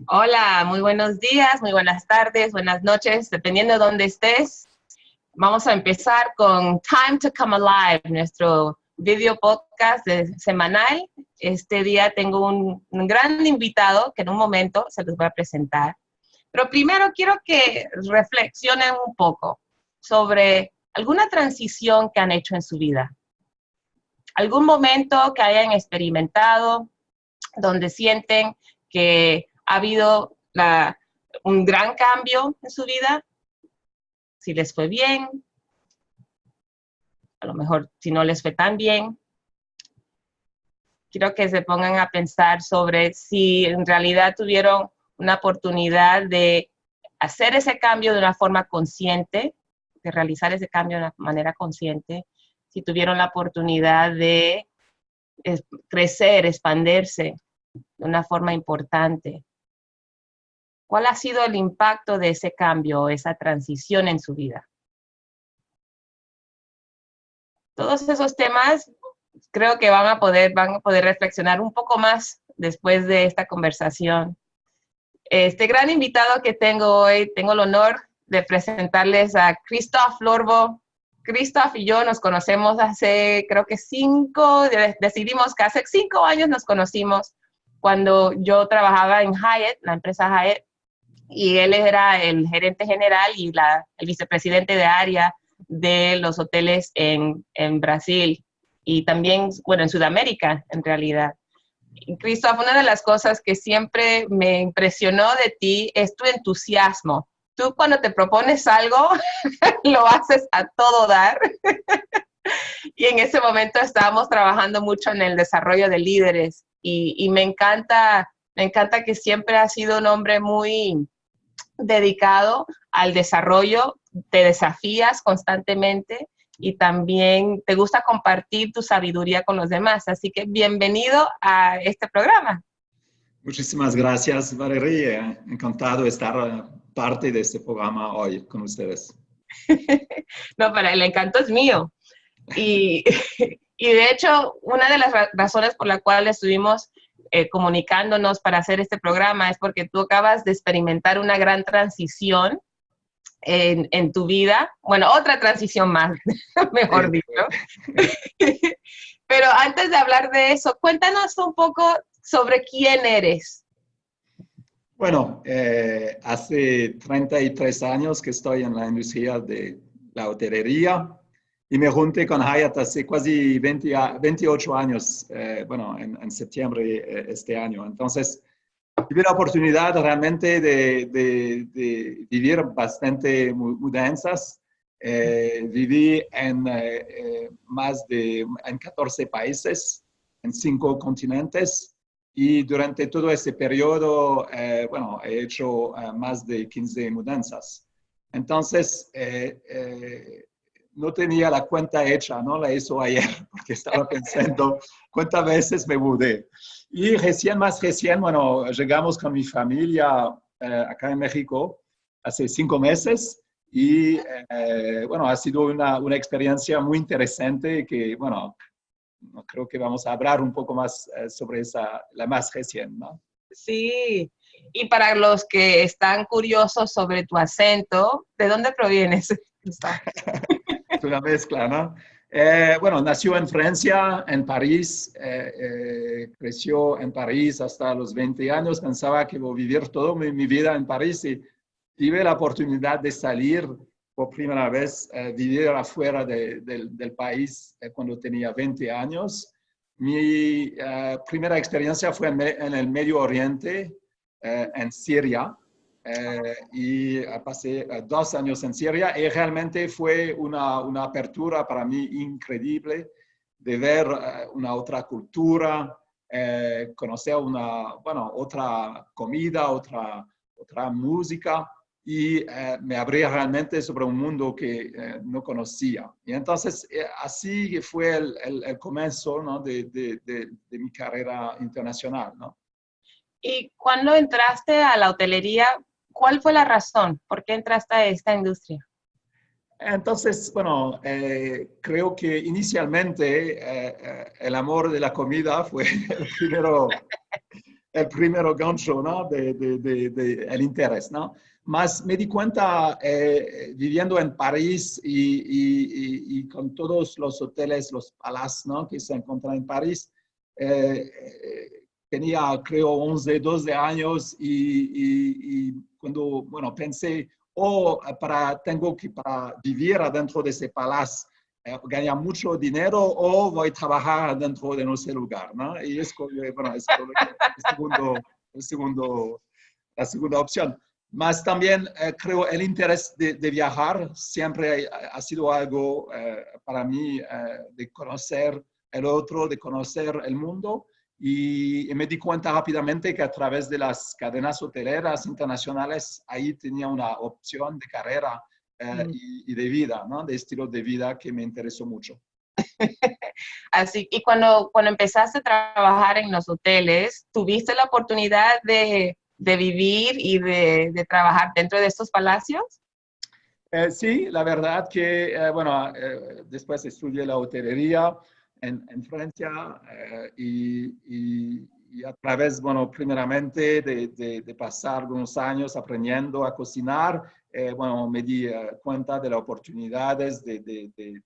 Hola, muy buenos días, muy buenas tardes, buenas noches, dependiendo de dónde estés. Vamos a empezar con Time to Come Alive, nuestro video podcast semanal. Este día tengo un gran invitado que en un momento se los voy a presentar. Pero primero quiero que reflexionen un poco sobre alguna transición que han hecho en su vida. Algún momento que hayan experimentado donde sienten que ha habido un gran cambio en su vida, si les fue bien, a lo mejor si no les fue tan bien. Quiero que se pongan a pensar sobre si en realidad tuvieron una oportunidad de hacer ese cambio de una forma consciente, de realizar ese cambio de una manera consciente, si tuvieron la oportunidad de crecer, expandirse de una forma importante. ¿Cuál ha sido el impacto de ese cambio, esa transición en su vida? Todos esos temas creo que van a poder reflexionar un poco más después de esta conversación. Este gran invitado que tengo hoy, tengo el honor de presentarles a Christoph Lorbo. Christoph y yo nos conocemos hace, creo que decidimos que hace 5 años nos conocimos cuando yo trabajaba en Hyatt, la empresa Hyatt, y él era el gerente general y el vicepresidente de área de los hoteles en Brasil y también, bueno, en Sudamérica, en realidad. Christoph, una de las cosas que siempre me impresionó de ti es tu entusiasmo. Tú cuando te propones algo, lo haces a todo dar. Y en ese momento estábamos trabajando mucho en el desarrollo de líderes y me encanta que siempre has sido un hombre muy dedicado al desarrollo, te desafías constantemente y también te gusta compartir tu sabiduría con los demás. Así que bienvenido a este programa. Muchísimas gracias, Valeria. Encantado de estar parte de este programa hoy con ustedes. No, para el encanto es mío. Y de hecho, una de las razones por la cual estuvimos comunicándonos para hacer este programa es porque tú acabas de experimentar una gran transición en tu vida. Bueno, otra transición más, mejor dicho. Pero antes de hablar de eso, cuéntanos un poco sobre quién eres. Bueno, hace 33 años que estoy en la industria de la hotelería y me junté con Hyatt hace casi 28 años, bueno, en septiembre este año. Entonces, tuve la oportunidad realmente de vivir bastante mudanzas. Viví en en 14 países, en 5 continentes. Y durante todo ese periodo, bueno, he hecho más de 15 mudanzas. Entonces, no tenía la cuenta hecha, no la hizo ayer, porque estaba pensando cuántas veces me mudé. Y más recién, bueno, llegamos con mi familia acá en México hace 5 meses y, bueno, ha sido una experiencia muy interesante que, bueno, creo que vamos a hablar un poco más sobre la más recién, ¿no? Sí, y para los que están curiosos sobre tu acento, ¿de dónde provienes? Es una mezcla, ¿no? Bueno, nació en Francia, en París, creció en París hasta los 20 años, pensaba que iba a vivir toda mi vida en París y tuve la oportunidad de salir por primera vez, vivir afuera del país cuando tenía 20 años. Mi primera experiencia fue en el Medio Oriente, en Siria. Y pasé 2 años en Siria y realmente fue una apertura para mí increíble de ver una otra cultura, conocer otra comida, otra música y me abrí realmente sobre un mundo que no conocía. Y entonces así fue el comienzo, ¿no? de mi carrera internacional, ¿no? Y cuando entraste a la hotelería, ¿cuál fue la razón? ¿Por qué entraste a esta industria? Entonces, bueno, creo que inicialmente el amor de la comida fue el primer gancho, ¿no? El interés, ¿no? Más me di cuenta viviendo en París y con todos los hoteles, los palaces, ¿no? Que se encuentran en París. Tenía, creo, 11, 12 años y cuando, bueno, pensé, tengo que para vivir adentro de ese palacio, ganar mucho dinero o voy a trabajar dentro de nuestro lugar, ¿no? Y es, bueno, es la segunda opción. Más también creo el interés de viajar siempre ha sido algo para mí de conocer el otro, de conocer el mundo. Y me di cuenta rápidamente que a través de las cadenas hoteleras internacionales, ahí tenía una opción de carrera y de vida, ¿no? De estilo de vida que me interesó mucho. Así, y cuando empezaste a trabajar en los hoteles, ¿tuviste la oportunidad de vivir y de trabajar dentro de estos palacios? Sí, la verdad que, bueno, después estudié la hotelería en Francia y a través, bueno, primeramente de pasar algunos años aprendiendo a cocinar, bueno, me di cuenta de las oportunidades de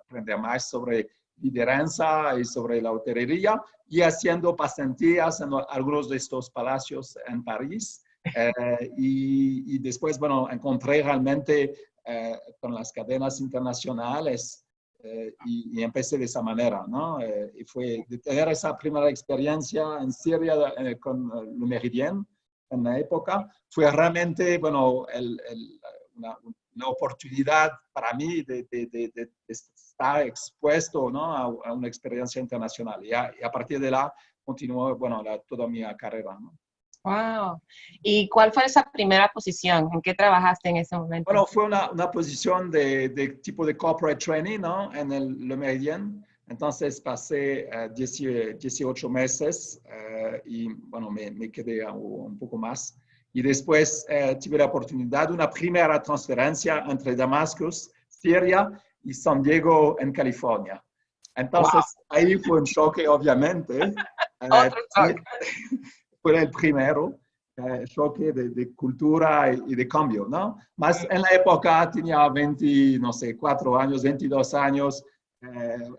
aprender más sobre lideranza y sobre la hotelería y haciendo pasantías en algunos de estos palacios en París. Y después, bueno, encontré realmente con las cadenas internacionales y empecé de esa manera, ¿no? Y fue de tener esa primera experiencia en Siria con Le Méridien en la época, fue realmente, bueno, una oportunidad para mí de estar expuesto, ¿no? A una experiencia internacional. Y a partir de la continuó, bueno, toda mi carrera, ¿no? Wow. ¿Y cuál fue esa primera posición? ¿En qué trabajaste en ese momento? Bueno, fue una posición de tipo de corporate training, ¿no? En el Le Méridien. Entonces pasé 18 meses y, bueno, me quedé un poco más. Y después tuve la oportunidad de una primera transferencia entre Damascus, Siria y San Diego, en California. Entonces, wow, ahí fue un choque, obviamente. Otro choque. Fue el primero. Choque de cultura y de cambio, ¿no? Más en la época tenía 20, no sé, 4 años, 22 años,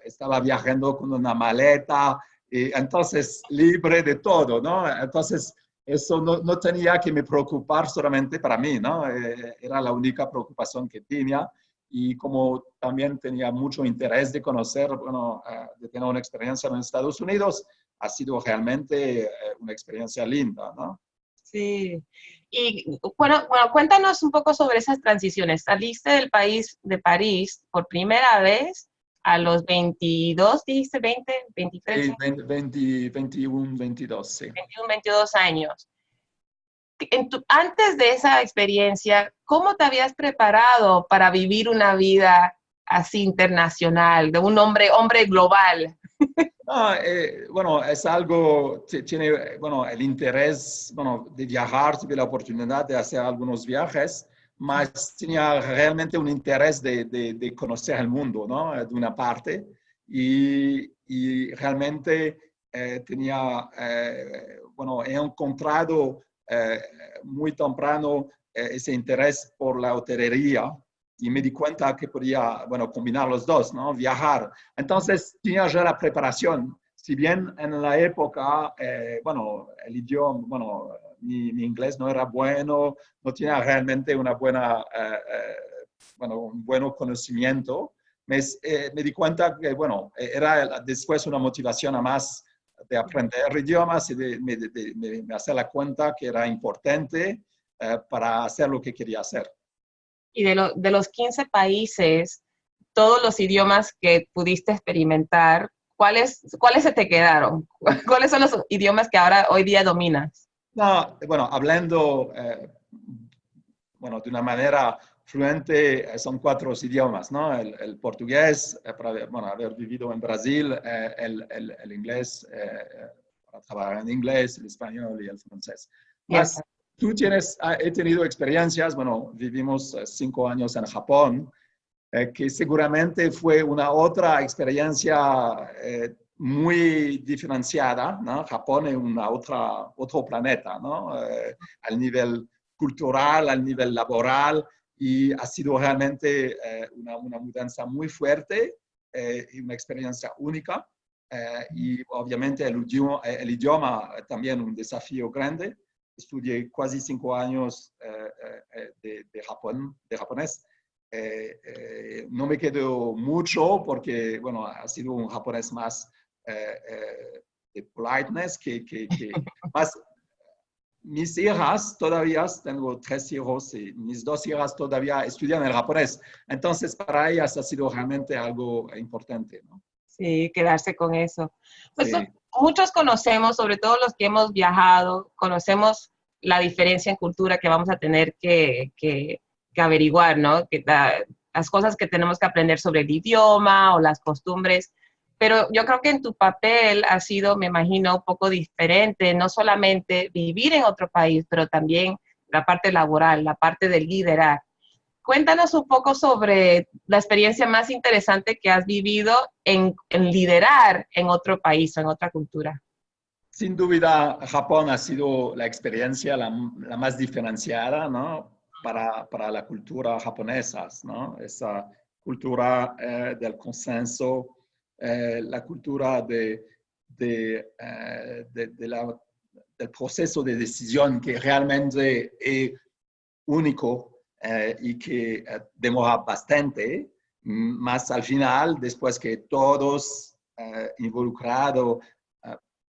estaba viajando con una maleta, y entonces libre de todo, ¿no? Entonces eso no tenía que me preocupar solamente para mí, ¿no? Era la única preocupación que tenía y como también tenía mucho interés de conocer, bueno, de tener una experiencia en Estados Unidos, ha sido realmente una experiencia linda, ¿no? Sí. Y bueno, cuéntanos un poco sobre esas transiciones. Saliste del país de París por primera vez a los 22, dijiste 20, 23. Sí, 20, 21, 22, sí. 21, 22 años. Antes de esa experiencia, ¿cómo te habías preparado para vivir una vida así internacional, de un hombre global? No, bueno, es algo, tiene, bueno, el interés, bueno, de viajar, tuve la oportunidad de hacer algunos viajes, más tenía realmente un interés de conocer el mundo, ¿no? De una parte, y realmente tenía, bueno, he encontrado muy temprano ese interés por la hotelería, y me di cuenta que podía, bueno, combinar los dos, ¿no? Viajar. Entonces, tenía ya la preparación. Si bien en la época, bueno, el idioma, bueno, mi inglés no era bueno, no tenía realmente una buena, bueno, un buen conocimiento, me di cuenta que, bueno, era después una motivación a más de aprender idiomas y de hacer la cuenta que era importante para hacer lo que quería hacer. Y de los 15 países, todos los idiomas que pudiste experimentar, ¿cuáles se te quedaron? ¿Cuáles son los idiomas que hoy día dominas? No, bueno, hablando, bueno, de una manera fluente, son 4 idiomas, ¿no? El portugués, para, bueno, haber vivido en Brasil, el inglés, para trabajar en inglés, el español y el francés. Más, tú he tenido experiencias, bueno, vivimos 5 años en Japón, que seguramente fue una otra experiencia muy diferenciada, ¿no? Japón es otro planeta, ¿no? Al nivel cultural, al nivel laboral, y ha sido realmente una mudanza muy fuerte y una experiencia única. Y obviamente el idioma también un desafío grande. Estudié casi 5 años de japonés. No me quedo mucho porque, bueno, ha sido un japonés más de politeness que más. Mis hijas todavía, tengo 3 hijos y mis 2 hijas todavía estudian el japonés. Entonces, para ellas ha sido realmente algo importante, ¿no? Sí, quedarse con eso. Pues Sí. muchos conocemos, sobre todo los que hemos viajado, conocemos la diferencia en cultura que vamos a tener que averiguar, ¿no? Las cosas que tenemos que aprender sobre el idioma o las costumbres. Pero yo creo que en tu papel ha sido, me imagino, un poco diferente, no solamente vivir en otro país, pero también la parte laboral, la parte del liderar. Cuéntanos un poco sobre la experiencia más interesante que has vivido en liderar en otro país o en otra cultura. Sin duda, Japón ha sido la experiencia la más diferenciada, ¿no? Para la cultura japonesa, ¿no? Esa cultura del consenso, la cultura del proceso de decisión que realmente es único y que demora bastante, más al final, después que todos involucrados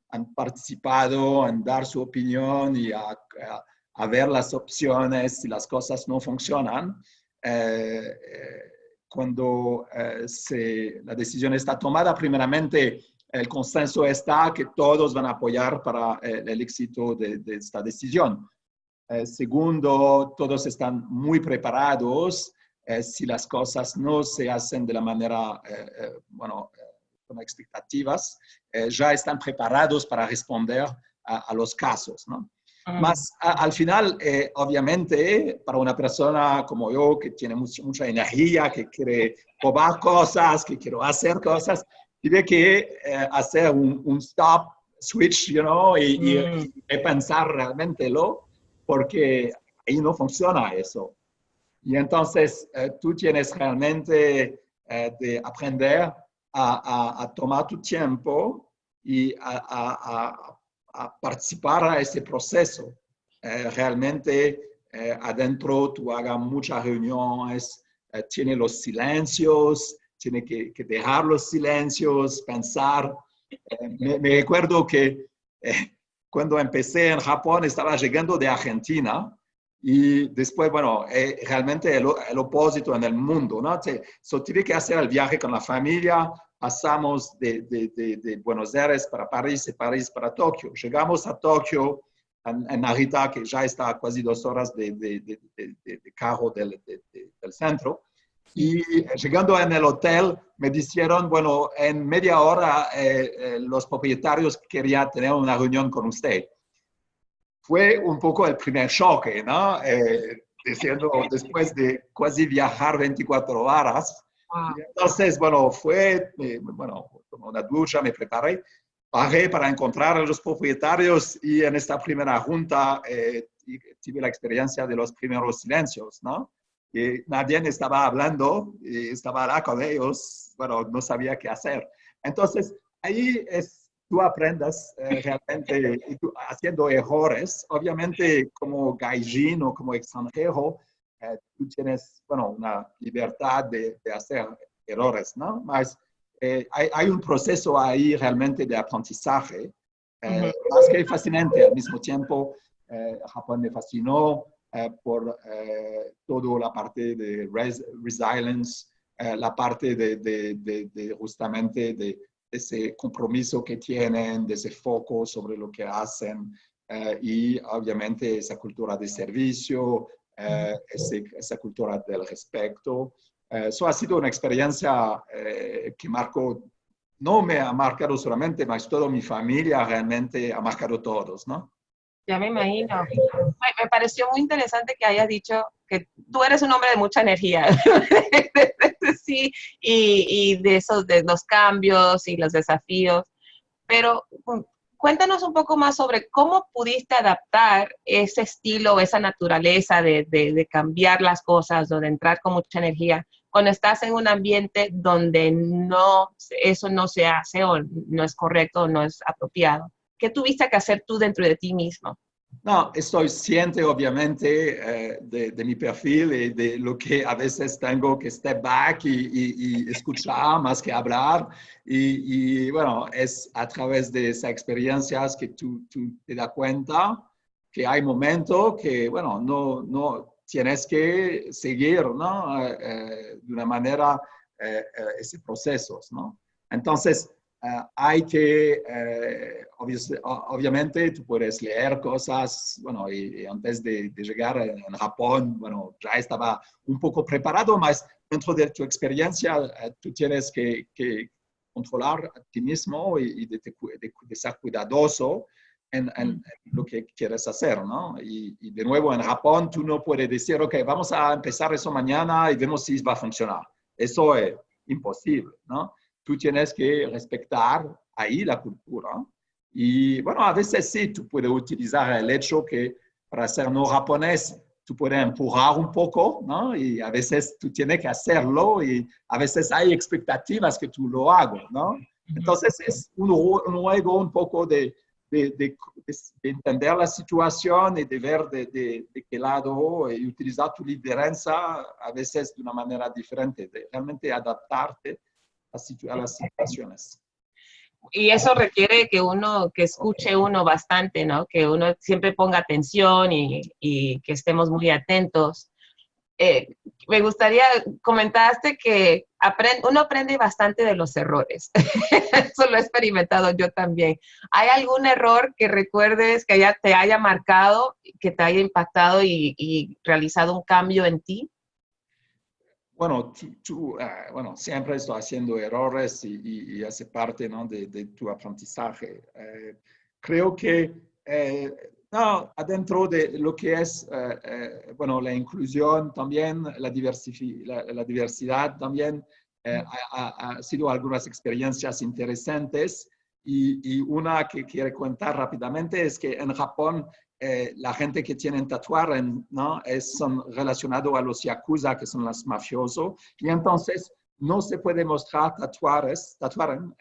han participado en dar su opinión y a ver las opciones si las cosas no funcionan. Cuando la decisión está tomada, primeramente el consenso está que todos van a apoyar para el éxito de esta decisión. Segundo, todos están muy preparados si las cosas no se hacen de la manera, con expectativas, ya están preparados para responder a los casos, ¿no? Más al final, obviamente, para una persona como yo, que tiene mucha energía, que quiere probar cosas, que quiere hacer cosas, tiene que hacer un stop, switch, y pensar realmente porque ahí no funciona eso. Y entonces tú tienes realmente de aprender a tomar tu tiempo y a participar a ese proceso. Realmente adentro tú hagas muchas reuniones, tiene los silencios, tiene que dejar los silencios, pensar. Me recuerdo que cuando empecé en Japón estaba llegando de Argentina y después, bueno, realmente el opósito en el mundo, ¿no? Tuve que hacer el viaje con la familia, pasamos de Buenos Aires para París y París para Tokio. Llegamos a Tokio, en Narita, que ya está a casi 2 horas de carro del centro. Y llegando en el hotel, me dijeron, bueno, en media hora los propietarios querían tener una reunión con usted. Fue un poco el primer choque, ¿no? Diciendo, después de casi viajar 24 horas. Wow. Entonces, bueno, como una ducha, me preparé, bajé para encontrar a los propietarios y en esta primera junta tuve la experiencia de los primeros silencios, ¿no? Y nadie estaba hablando, y estaba con ellos, bueno, no sabía qué hacer. Entonces, ahí tú aprendes realmente haciendo errores. Obviamente, como gaijin o como extranjero, tú tienes, bueno, una libertad de hacer errores, ¿no? Mas hay un proceso ahí realmente de aprendizaje, más que fascinante. Al mismo tiempo, Japón me fascinó por toda la parte de resilience, la parte de justamente de ese compromiso que tienen, de ese foco sobre lo que hacen y obviamente esa cultura de servicio, esa cultura del respeto. Eso ha sido una experiencia que no me ha marcado solamente, mas toda mi familia realmente ha marcado todos, ¿no? Ya me imagino. Me pareció muy interesante que hayas dicho que tú eres un hombre de mucha energía. Sí, y de esos, de los cambios y los desafíos. pero cuéntanos un poco más sobre cómo pudiste adaptar ese estilo, esa naturaleza de cambiar las cosas o de entrar con mucha energía cuando estás en un ambiente donde eso no se hace o no es correcto o no es apropiado. ¿Qué tuviste que hacer tú dentro de ti mismo? No, estoy consciente obviamente de mi perfil y de lo que a veces tengo que step back y escuchar más que hablar. Bueno, es a través de esas experiencias que tú te das cuenta que hay momentos que, bueno, no tienes que seguir, ¿no? De una manera ese proceso, ¿no? Entonces, hay que, obviamente, tú puedes leer cosas, bueno, y antes de llegar en Japón, bueno, ya estaba un poco preparado, mas dentro de tu experiencia, tú tienes que controlar a ti mismo y de ser cuidadoso en lo que quieres hacer, ¿no? Y de nuevo, en Japón, tú no puedes decir, ok, vamos a empezar eso mañana y vemos si va a funcionar. Eso es imposible, ¿no? Tú tienes que respetar ahí la cultura. Y bueno, a veces sí, tú puedes utilizar el hecho que para ser no japonés, tú puedes empujar un poco, ¿no? Y a veces tú tienes que hacerlo y a veces hay expectativas que tú lo hagas, ¿no? Entonces es un juego un poco de entender la situación y de ver de qué lado y utilizar tu lideranza a veces de una manera diferente, de realmente adaptarte a las situaciones. Y eso requiere que escuche uno bastante, ¿no? Que uno siempre ponga atención y que estemos muy atentos. Me gustaría, comentaste que uno aprende bastante de los errores. Eso lo he experimentado yo también. ¿Hay algún error que recuerdes que te haya marcado, que te haya impactado y realizado un cambio en ti? Bueno, bueno, siempre estoy haciendo errores y hace parte, ¿no? de tu aprendizaje. Creo que no, adentro de lo que es bueno, la inclusión también, la diversidad también, ha sido algunas experiencias interesantes y una que quiero contar rápidamente es que en Japón la gente que tienen tatuajes, ¿no? Son relacionados a los yakuza, que son los mafiosos, y entonces no se puede mostrar tatuajes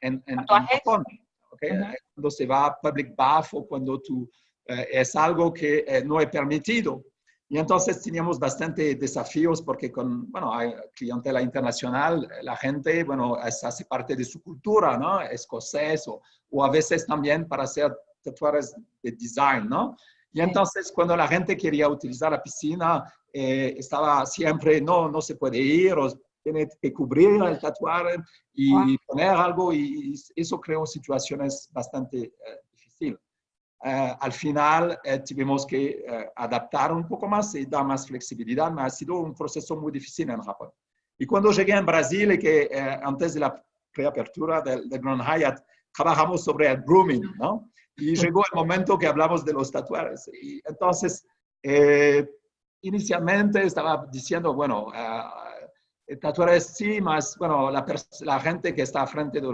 en Japón. ¿Okay? Cuando se va a public bath o cuando es algo que no es permitido. Y entonces teníamos bastante desafíos porque con, bueno, hay clientela internacional, la gente, bueno, hace parte de su cultura, ¿no? Escocés o a veces también para hacer tatuajes de design, ¿no? Y entonces cuando la gente quería utilizar la piscina, estaba siempre, no se puede ir, o tiene que cubrir el tatuaje y poner algo, y eso creó situaciones bastante difíciles. Al final tuvimos que adaptar un poco más y dar más flexibilidad, pero ha sido un proceso muy difícil en Japón. Y cuando llegué en Brasil, y que antes de la preapertura del Grand Hyatt, trabajamos sobre el grooming, ¿no? Y llegó el momento que hablamos de los tatuajes. Y entonces, inicialmente estaba diciendo, bueno, tatuajes sí, más, bueno, la gente que está frente de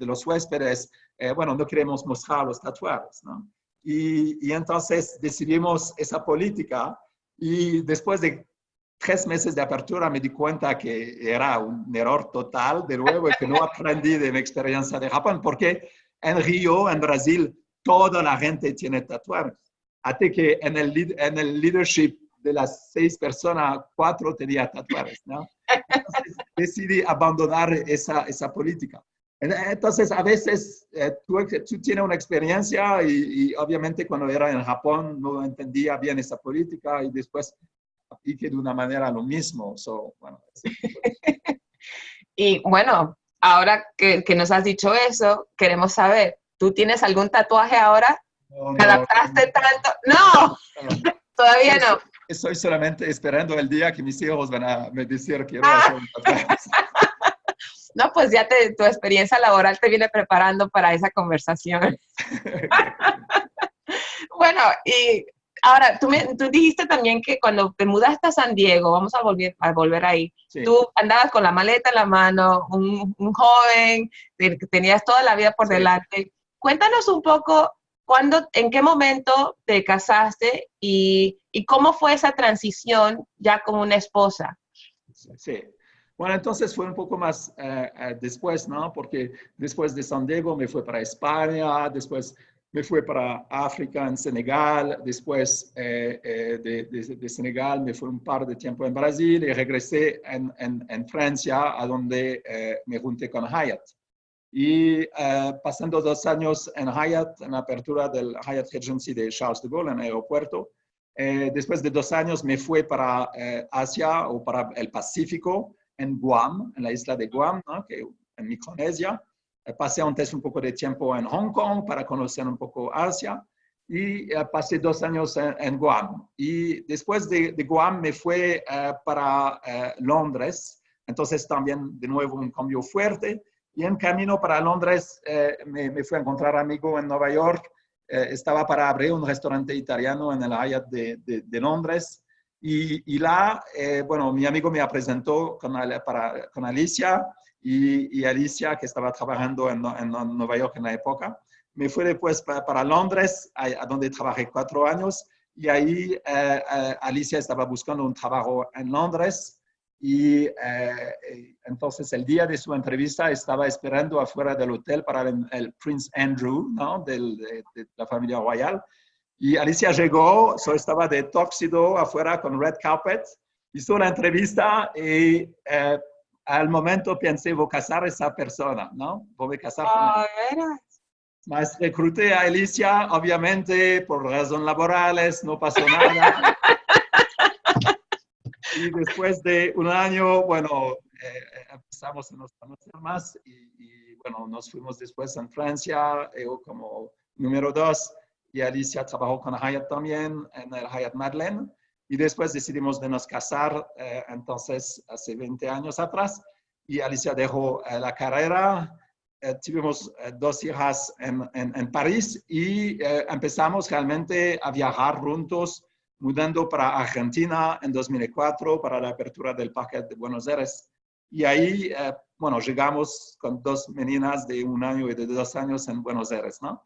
los huéspedes, bueno, no queremos mostrar los tatuajes, ¿no? Y entonces decidimos esa política y después de 3 meses de apertura me di cuenta que era un error total, de nuevo, y que no aprendí de mi experiencia de Japón, porque en Río, en Brasil, toda la gente tiene tatuajes. Hasta que en el leadership de las 6 personas, 4 tenían tatuajes, ¿no? Entonces decidí abandonar esa política. Entonces, a veces tú tienes una experiencia y obviamente cuando era en Japón no entendía bien esa política y después apliqué de una manera lo mismo. Bueno, y bueno, ahora que nos has dicho eso, queremos saber, ¿tú tienes algún tatuaje ahora? ¿Te adaptaste tanto? ¡No! Todavía no. Estoy solamente esperando el día que mis hijos van a me decir que quiero hacer un tatuaje. No, pues ya tu experiencia laboral te viene preparando para esa conversación. Bueno, y ahora, tú dijiste también que cuando te mudaste a San Diego, vamos a volver ahí, sí. Tú andabas con la maleta en la mano, un joven, tenías toda la vida por delante. cuéntanos un poco en qué momento te casaste y cómo fue esa transición ya como una esposa. Sí. Bueno, entonces fue un poco más después, ¿no? Porque después de San Diego me fui para España, después me fui para África, en Senegal, después de Senegal me fui un par de tiempo en Brasil y regresé en Francia, a donde me junté con Hyatt. Y pasando 2 años en Hyatt, en la apertura del Hyatt Regency de Charles de Gaulle en el aeropuerto, después de 2 años me fui para Asia o para el Pacífico, en Guam, en la isla de Guam, ¿no? En Micronesia. Pasé antes un poco de tiempo en Hong Kong para conocer un poco Asia y pasé 2 años en Guam. Y después de Guam me fui para Londres, entonces también de nuevo un cambio fuerte. Y en camino para Londres me fui a encontrar amigo en Nueva York. Estaba para abrir un restaurante italiano en el Hyatt de Londres. Y là, bueno, mi amigo me presentó con Alicia y Alicia, que estaba trabajando en Nueva York en la época. Me fui después para Londres, a donde trabajé 4 años. Y ahí Alicia estaba buscando un trabajo en Londres. Y entonces el día de su entrevista estaba esperando afuera del hotel para el Prince Andrew, ¿no? de la familia royal. Y Alicia llegó, estaba de tuxedo afuera con red carpet, hizo la entrevista y al momento pensé, voy a casar a esa persona, ¿no? Voy a casar con ella. Mas recluté a Alicia, obviamente, por razones laborales, no pasó nada. Y después de un año, bueno, empezamos a nos conocer más y, bueno, nos fuimos después en Francia, yo como número 2 y Alicia trabajó con Hyatt también en el Hyatt Madeleine y después decidimos de nos casar, entonces hace 20 años atrás y Alicia dejó la carrera, tuvimos 2 hijas en París y empezamos realmente a viajar juntos, mudando para Argentina en 2004 para la apertura del Parque de Buenos Aires. Y ahí, bueno, llegamos con 2 meninas de 1 año y de 2 años en Buenos Aires, ¿no?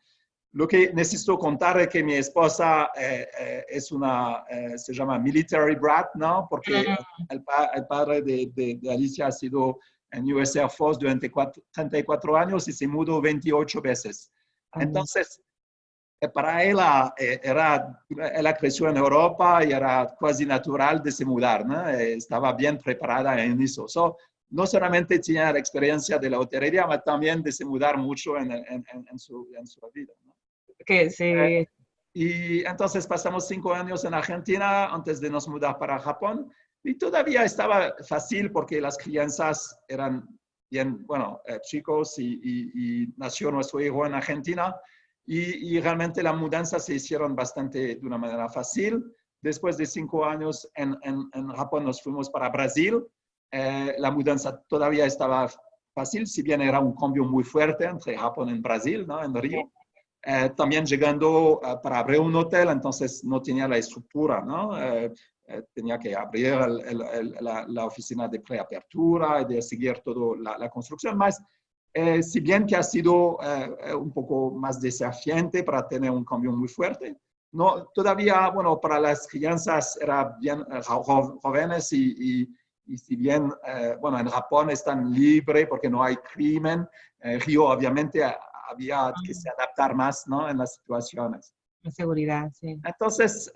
Lo que necesito contar es que mi esposa es se llama military brat, ¿no? Porque el padre de Alicia ha sido en US Air Force durante 34 años y se mudó 28 veces. Entonces, para ella, ella creció en Europa y era casi natural de se mudar, ¿no? Estaba bien preparada en eso. No solamente tenía la experiencia de la hotelería, pero también de se mudar mucho en su vida, ¿no? Que sí. Y entonces pasamos 5 años en Argentina antes de nos mudar para Japón. Y todavía estaba fácil porque las crianzas eran bien, bueno, chicos y nació nuestro hijo en Argentina. Y realmente las mudanzas se hicieron de una manera fácil. Después de 5 años en Japón nos fuimos para Brasil. La mudanza todavía estaba fácil, si bien era un cambio muy fuerte entre Japón y Brasil, ¿no? En Río. También llegando para abrir un hotel, entonces no tenía la estructura, ¿no? Tenía que abrir la oficina de preapertura y de seguir toda la construcción. Más, si bien que ha sido un poco más desafiante para tener un cambio muy fuerte, no, todavía, bueno, para las crianzas era bien jóvenes y si bien, bueno, en Japón están libres porque no hay crimen, Río obviamente había que se adaptar más, ¿no? En las situaciones. La seguridad, sí. Entonces,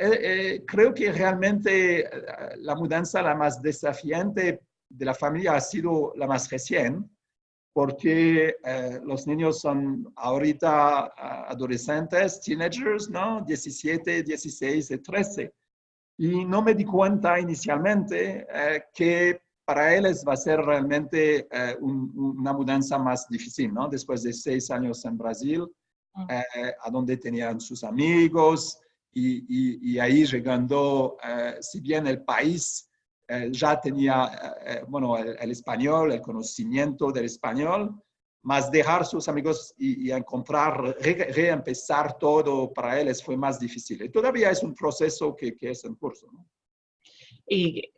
creo que realmente la mudanza la más desafiante de la familia ha sido la más reciente, porque los niños son ahorita adolescentes, teenagers, ¿no? 17, 16 y 13. Y no me di cuenta inicialmente que para ellos va a ser realmente una mudanza más difícil, ¿no? Después de 6 años en Brasil, a donde tenían sus amigos y ahí llegando, si bien el país ya tenía, bueno, el español, el conocimiento del español, más dejar sus amigos y encontrar, reempezar todo para ellos fue más difícil. Y todavía es un proceso que es en curso, ¿no? Y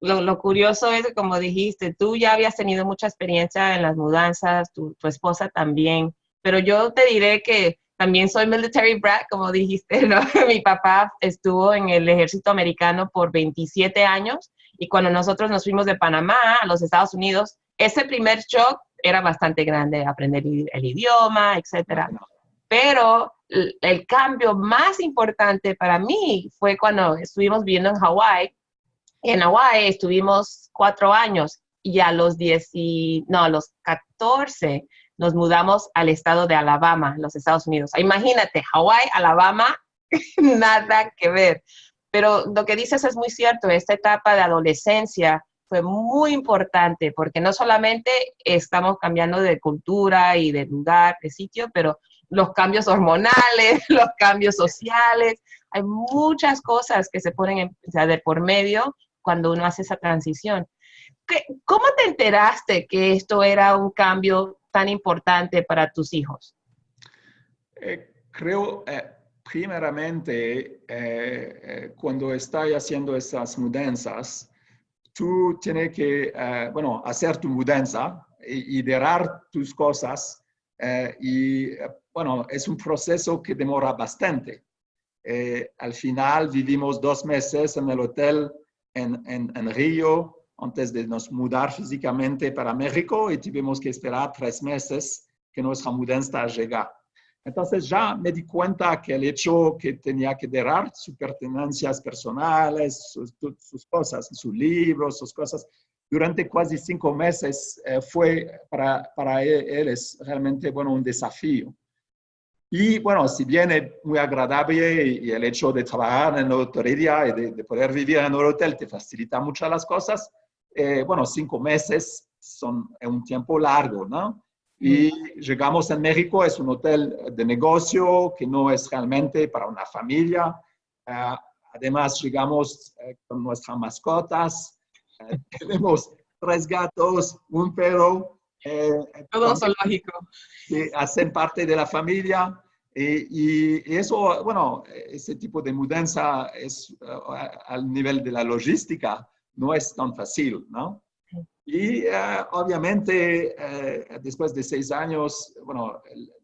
lo curioso es que, como dijiste, tú ya habías tenido mucha experiencia en las mudanzas, tu esposa también. pero yo te diré que también soy military brat, como dijiste, ¿no? Mi papá estuvo en el ejército americano por 27 años y cuando nosotros nos fuimos de Panamá a los Estados Unidos, ese primer shock era bastante grande, aprender el idioma, etcétera. Pero el cambio más importante para mí fue cuando estuvimos viviendo en Hawái. En Hawái estuvimos 4 años y a los 14 nos mudamos al estado de Alabama, los Estados Unidos. Imagínate, Hawái, Alabama, nada que ver. Pero lo que dices es muy cierto, esta etapa de adolescencia fue muy importante porque no solamente estamos cambiando de cultura y de lugar, de sitio, pero los cambios hormonales, los cambios sociales, hay muchas cosas que se ponen de por medio cuando uno hace esa transición. ¿Cómo te enteraste que esto era un cambio tan importante para tus hijos? Creo, primeramente, cuando estás haciendo esas mudanzas, tú tienes que, hacer tu mudanza y dejar tus cosas. Es un proceso que demora bastante. Al final vivimos 2 meses en el hotel en Río antes de nos mudar físicamente para México y tuvimos que esperar 3 meses que nuestra mudanza llegara. Entonces ya me di cuenta que el hecho que tenía que dejar sus pertenencias personales, sus cosas, sus libros, sus cosas, durante casi 5 meses fue para él es realmente un desafío. Y si bien es muy agradable y el hecho de trabajar en la hotelería y de poder vivir en el hotel te facilita mucho las cosas, 5 meses es un tiempo largo, ¿no? Y llegamos en México, es un hotel de negocio que no es realmente para una familia. Además, llegamos con nuestras mascotas. Tenemos 3 gatos, un perro. Todo zoológico. Que hacen parte de la familia. Y eso, ese tipo de mudanza es al nivel de la logística, no es tan fácil, ¿no? Y obviamente, después de 6 años,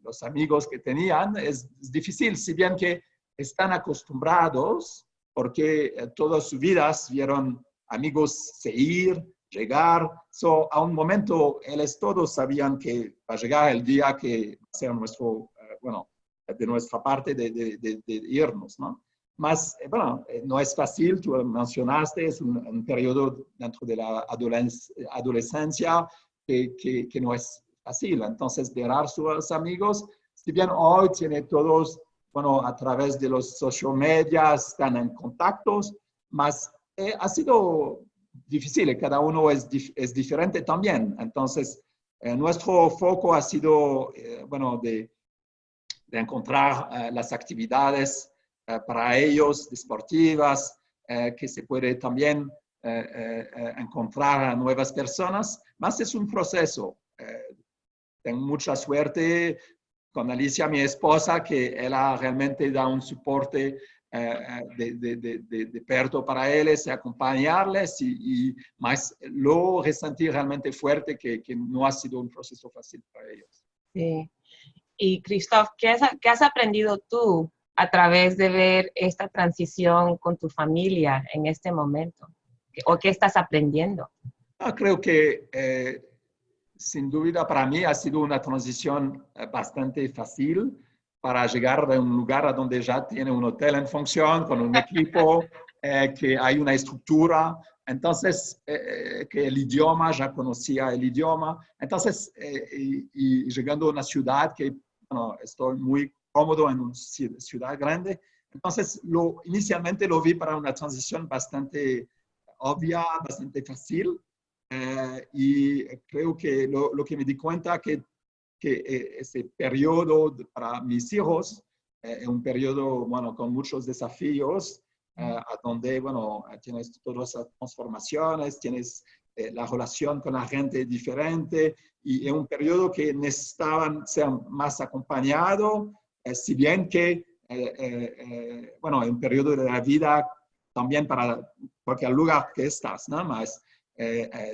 los amigos que tenían, es difícil, si bien que están acostumbrados, porque todas sus vidas vieron amigos seguir, llegar. A un momento, ellos todos sabían que va a llegar el día que va a ser de nuestra parte de irnos, ¿no? Más, no es fácil, tú mencionaste, es un periodo dentro de la adolescencia que no es fácil. Entonces, dejar sus amigos, si bien hoy tiene todos, a través de los social media están en contactos, más ha sido difícil, cada uno es diferente también. Entonces, nuestro foco ha sido, de encontrar las actividades para ellos, deportivas, que se puede también encontrar a nuevas personas, más es un proceso. Tengo mucha suerte con Alicia, mi esposa, que ella realmente da un soporte de perto para ellos, acompañarles y más lo resentí realmente fuerte que no ha sido un proceso fácil para ellos. Sí. Y Christophe, ¿qué has aprendido tú a través de ver esta transición con tu familia en este momento? ¿O qué estás aprendiendo? Creo que sin duda para mí ha sido una transición bastante fácil para llegar de un lugar a donde ya tiene un hotel en función, con un equipo, que hay una estructura. Entonces, que el idioma, ya conocía el idioma. Entonces, y llegando a una ciudad que estoy muy cómodo en una ciudad grande. Entonces, inicialmente lo vi para una transición bastante obvia, bastante fácil. Y creo que lo que me di cuenta que ese periodo para mis hijos es un periodo, con muchos desafíos, a donde, tienes todas esas transformaciones, tienes la relación con la gente diferente, y es un periodo que necesitaban ser más acompañado, si bien que, es un periodo de la vida también para cualquier lugar que estás, ¿no? Más,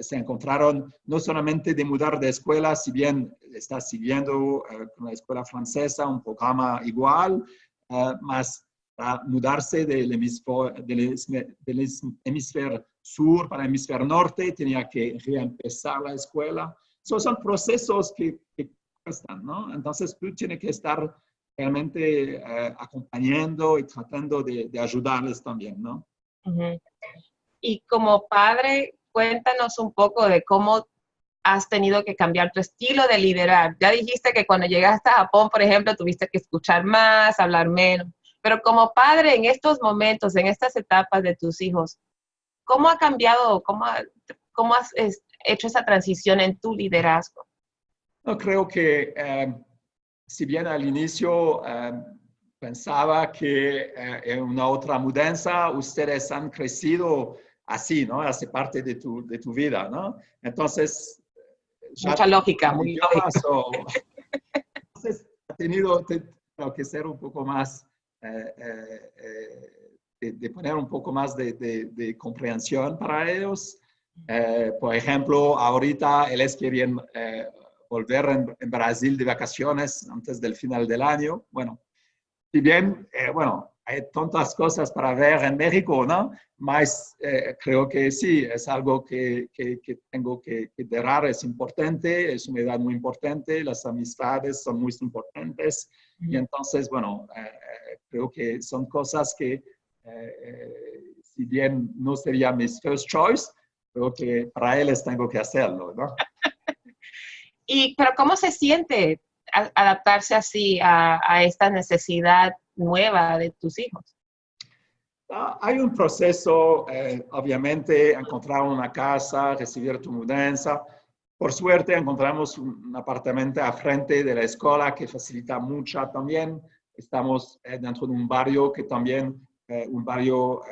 se encontraron no solamente de mudar de escuela, si bien está siguiendo con la escuela francesa un programa igual, más a mudarse del hemisferio sur para el hemisferio norte, tenía que reempezar la escuela. Son procesos que cuestan, ¿no? Entonces tú tienes que estar realmente acompañando y tratando de ayudarles también, ¿no? Uh-huh. Y como padre, cuéntanos un poco de cómo has tenido que cambiar tu estilo de liderar. Ya dijiste que cuando llegaste a Japón, por ejemplo, tuviste que escuchar más, hablar menos. Pero como padre, en estos momentos, en estas etapas de tus hijos, ¿cómo ha cambiado, cómo has hecho esa transición en tu liderazgo? No, creo que si bien al inicio pensaba que en una otra mudanza ustedes han crecido así, ¿no? Hace parte de tu vida, ¿no? Entonces, ya mucha lógica, muy idiomas, lógica. Entonces, ha tenido que ser un poco más, de poner un poco más de comprensión para ellos. Por ejemplo, ahorita él quiere volver en Brasil de vacaciones antes del final del año. Bueno, si bien, bueno, hay tantas cosas para ver en México, ¿no? Mas creo que sí, es algo que tengo que dar, es importante, es una edad muy importante, las amistades son muy importantes y entonces, bueno, creo que son cosas que, si bien no sería mis first choice, creo que para ellos tengo que hacerlo, ¿no? Pero ¿cómo se siente adaptarse así a esta necesidad nueva de tus hijos? Hay un proceso, obviamente, encontrar una casa, recibir tu mudanza. Por suerte encontramos un apartamento a frente de la escuela que facilita mucho también. Estamos dentro de un barrio que también, un barrio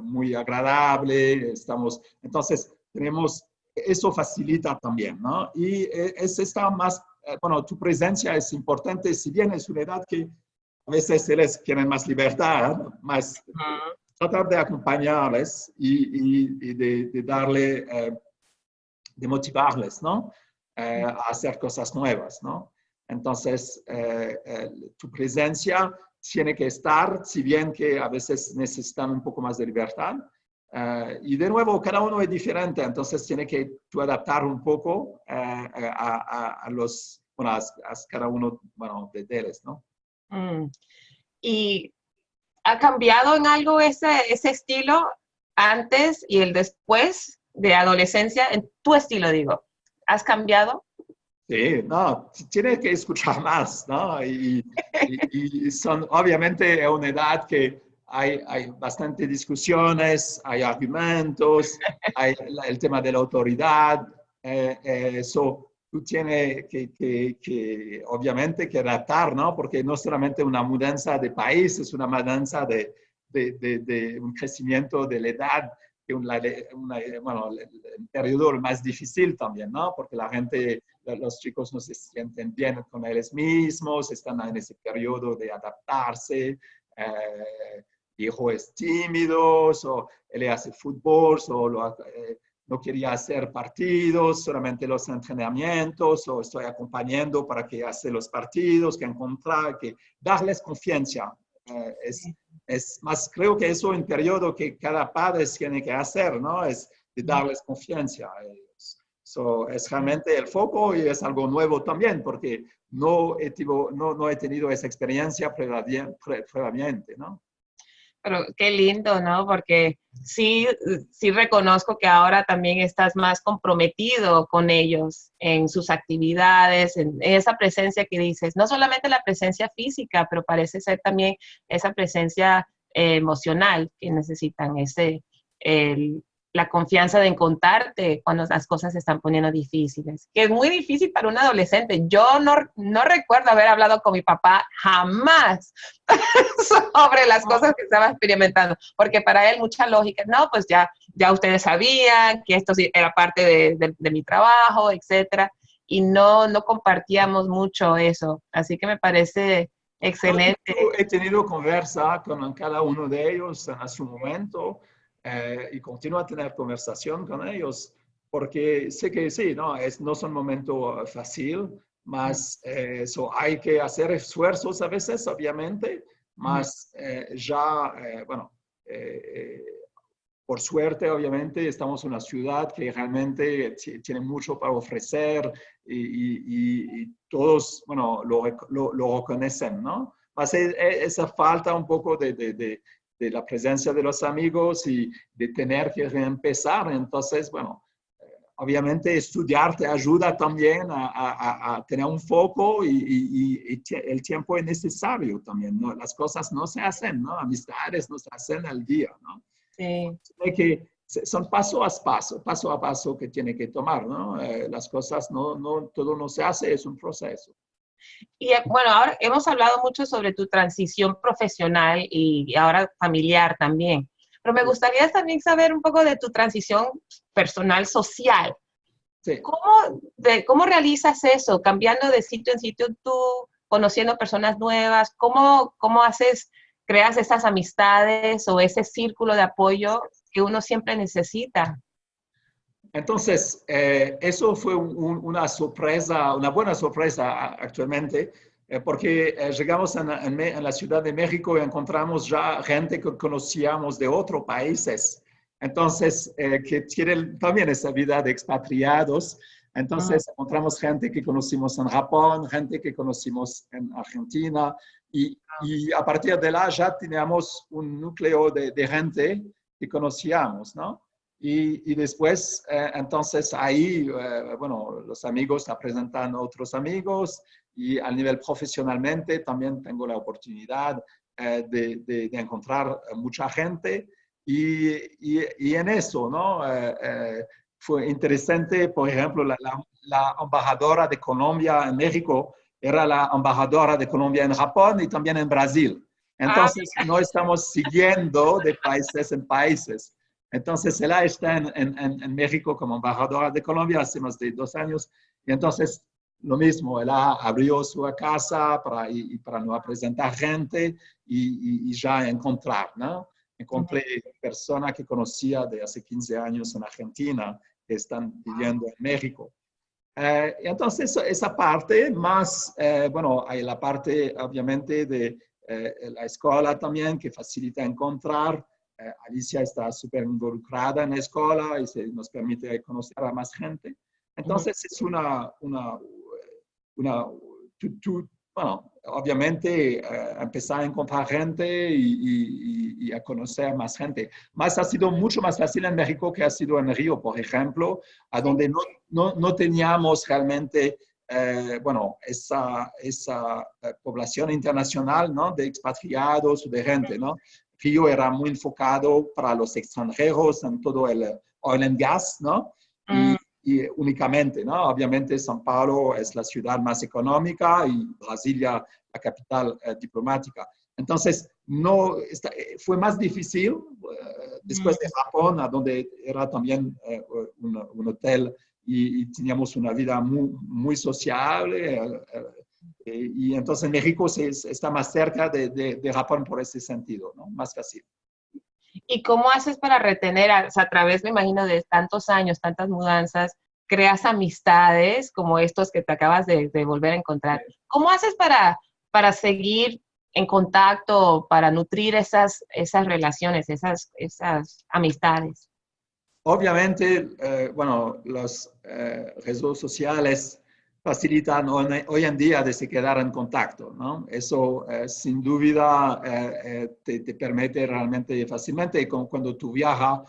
muy agradable. Entonces, eso facilita también, ¿no? Y está más, bueno, tu presencia es importante, si bien es una edad que a veces ellos quieren más libertad, más tratar de acompañarles y de darle, de motivarles, ¿no? A hacer cosas nuevas, ¿no? Entonces, tu presencia tiene que estar, si bien que a veces necesitan un poco más de libertad. Y de nuevo, cada uno es diferente, entonces tiene que tú adaptar un poco a los, bueno, a cada uno, bueno, de ellos, ¿no? ¿Y ha cambiado en algo ese estilo antes y el después de adolescencia? En tu estilo, digo. ¿Has cambiado? Sí, no, tienes que escuchar más, ¿no? Y son, obviamente, es una edad que hay bastante discusiones, hay argumentos, hay el tema de la autoridad, eso tú tienes que, obviamente, que adaptar, ¿no? Porque no solamente una mudanza de país, es una mudanza de un crecimiento de la edad, bueno, el periodo más difícil también, ¿no? Porque la gente, los chicos no se sienten bien con ellos mismos, están en ese periodo de adaptarse, hijo es tímido, o él hace fútbol, o no quería hacer partidos, solamente los entrenamientos, o estoy acompañando para que hace los partidos, que encontrar, que darles confianza. Es más, creo que eso es un periodo que cada padre tiene que hacer, ¿no? Es de darles confianza. Es realmente el foco y es algo nuevo también, porque no he tenido esa experiencia previamente, ¿no? Pero qué lindo, ¿no? Porque sí reconozco que ahora también estás más comprometido con ellos en sus actividades, en esa presencia que dices, no solamente la presencia física, pero parece ser también esa presencia emocional que necesitan, la confianza de encontrarte cuando las cosas se están poniendo difíciles, que es muy difícil para un adolescente. Yo no recuerdo haber hablado con mi papá jamás sobre las cosas que estaba experimentando, porque para él mucha lógica, no, pues ya ustedes sabían que esto era parte de mi trabajo, etcétera, y no compartíamos mucho eso, así que me parece excelente. He tenido conversa con cada uno de ellos en su momento. y continúo a tener conversación con ellos porque sé que sí, no, no es un momento fácil, más eso hay que hacer esfuerzos a veces, obviamente, más bueno, por suerte, obviamente, estamos en una ciudad que realmente tiene mucho para ofrecer y todos, bueno, lo reconocen, ¿no? Más esa falta un poco de la presencia de los amigos y de tener que reempezar. Entonces, bueno, obviamente estudiar te ayuda también a tener un foco y el tiempo es necesario también, ¿no? Las cosas no se hacen, ¿no? Amistades no se hacen al día, ¿no? Sí. Que son paso a paso que tiene que tomar, ¿no? Las cosas, todo no se hace, es un proceso. Y bueno, ahora hemos hablado mucho sobre tu transición profesional y ahora familiar también, pero me gustaría también saber un poco de tu transición personal social. Sí. ¿Cómo realizas eso? Cambiando de sitio en sitio tú, conociendo personas nuevas, ¿cómo creas esas amistades o ese círculo de apoyo que uno siempre necesita? Entonces, eso fue una sorpresa, una buena sorpresa actualmente, porque llegamos en la Ciudad de México y encontramos ya gente que conocíamos de otros países. Entonces, que tienen también esa vida de expatriados. Entonces, encontramos gente que conocimos en Japón, gente que conocimos en Argentina, y a partir de la ya teníamos un núcleo de gente que conocíamos, ¿no? Y después, entonces ahí, bueno, los amigos te presentan a otros amigos y a nivel profesionalmente también tengo la oportunidad de encontrar mucha gente y en eso, ¿no? Fue interesante, por ejemplo, la embajadora de Colombia en México era la embajadora de Colombia en Japón y también en Brasil. Entonces, no estamos siguiendo de países en países. Entonces, ella está en México como embajadora de Colombia hace más de 2 años. Y entonces, lo mismo, ella abrió su casa para no presentar gente y ya encontrar, ¿no? Encontré personas que conocía de hace 15 años en Argentina que están viviendo en México. Entonces, esa parte más, bueno, hay la parte obviamente de la escuela también que facilita encontrar. Alicia está súper involucrada en la escuela y nos permite conocer a más gente. Entonces, es bueno, obviamente empezar a encontrar gente y a conocer más gente. Más ha sido mucho más fácil en México que ha sido en Río, por ejemplo, a donde no teníamos realmente, bueno, esa población internacional, ¿no? De expatriados, de gente, ¿no? Río era muy enfocado para los extranjeros en todo el oil and gas, ¿no? Y únicamente, ¿no? Obviamente São Paulo es la ciudad más económica y Brasilia la capital diplomática. Entonces, fue más difícil después de Japón, a donde era también un hotel y teníamos una vida muy sociable. Y entonces México está más cerca de Japón por ese sentido, ¿no? Más fácil. ¿Y cómo haces para retener, o sea, a través, me imagino, de tantos años, tantas mudanzas, creas amistades como estos que te acabas de volver a encontrar? ¿Cómo haces para seguir en contacto, para nutrir esas relaciones, esas amistades? Obviamente, bueno, las redes sociales facilitan hoy en día de se quedar en contacto, ¿no? Eso sin duda te permite realmente fácilmente cuando tú viajas,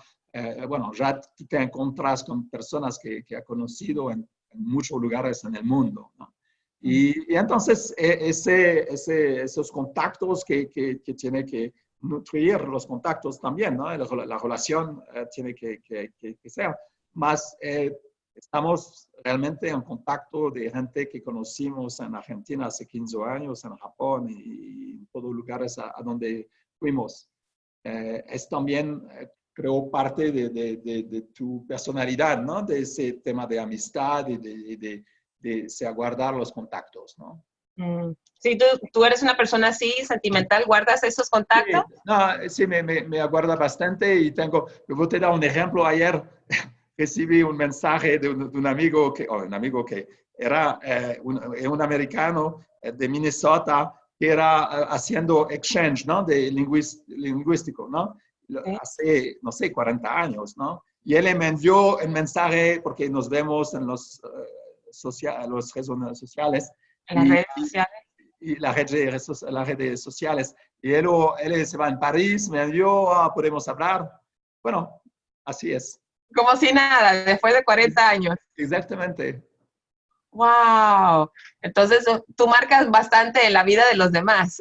bueno, ya te encuentras con personas que has conocido en muchos lugares en el mundo, ¿no? Y entonces esos contactos que tiene que nutrir los contactos también, ¿no? La relación tiene que ser más. Estamos realmente en contacto de gente que conocimos en Argentina hace 15 años, en Japón y en todos lugares a donde fuimos. Es también, creo, parte de tu personalidad, ¿no? De ese tema de amistad y de guardar los contactos, ¿no? Sí, tú eres una persona así, sentimental, ¿guardas esos contactos? Sí, no, sí me aguarda bastante y yo voy a dar un ejemplo. Ayer recibí un mensaje de un amigo que era un americano de Minnesota que era haciendo exchange, ¿no? De lingüístico, ¿no? Sí, Hace, no sé, 40 años, ¿no? Y él me envió el mensaje porque nos vemos en los redes sociales en las y, redes sociales. y las redes sociales. Y él se va en París, me envió, podemos hablar. Bueno, así es. Como si nada, después de 40 años. Exactamente. ¡Wow! Entonces tú marcas bastante la vida de los demás.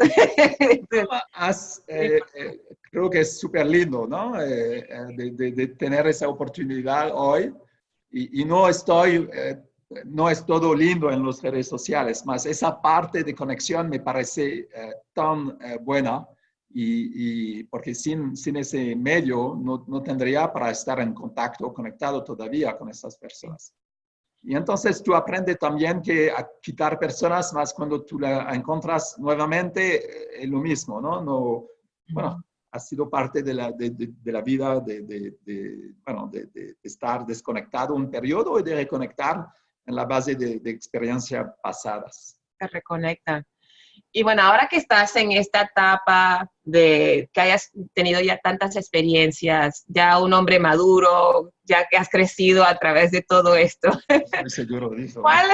Creo que es súper lindo, ¿no? De tener esa oportunidad hoy. Y no es todo lindo en las redes sociales, más esa parte de conexión me parece tan buena porque sin ese medio no tendría para estar en contacto, conectado todavía con esas personas. Y entonces tú aprendes también que a quitar personas, más cuando tú la encuentras nuevamente, es lo mismo, ¿no? Bueno, ha sido parte de la vida de estar desconectado un periodo y de reconectar en la base de experiencias pasadas. Se reconectan. Y bueno, ahora que estás en esta etapa de que hayas tenido ya tantas experiencias, ya un hombre maduro, ya que has crecido a través de todo esto, Estoy seguro de eso, ¿no? ¿cuál?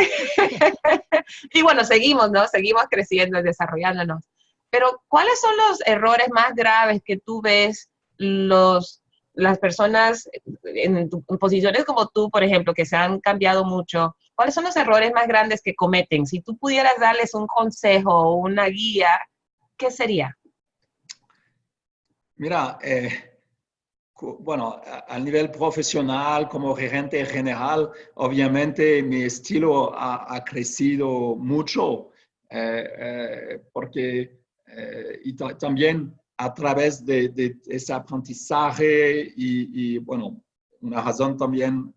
Y bueno, seguimos, ¿no? Seguimos creciendo, desarrollándonos. Pero, ¿cuáles son los errores más graves que tú ves las personas en posiciones como tú, por ejemplo, que se han cambiado mucho? ¿Cuáles son los errores más grandes que cometen? Si tú pudieras darles un consejo o una guía, ¿qué sería? Mira, bueno, a nivel profesional, como gerente general, obviamente mi estilo ha crecido mucho porque y también a través de ese aprendizaje bueno, una razón también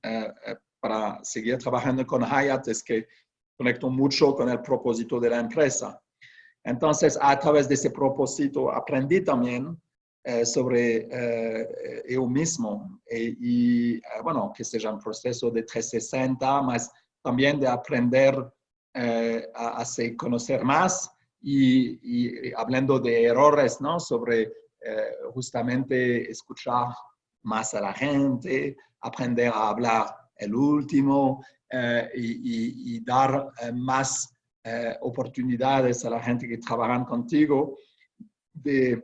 para seguir trabajando con Hyatt es que conecto mucho con el propósito de la empresa. Entonces, a través de ese propósito aprendí también sobre yo mismo bueno, que sea un proceso de 360, más también de aprender a conocer más y hablando de errores, ¿no? Sobre justamente escuchar más a la gente, aprender a hablar el último y dar más oportunidades a la gente que trabajan contigo de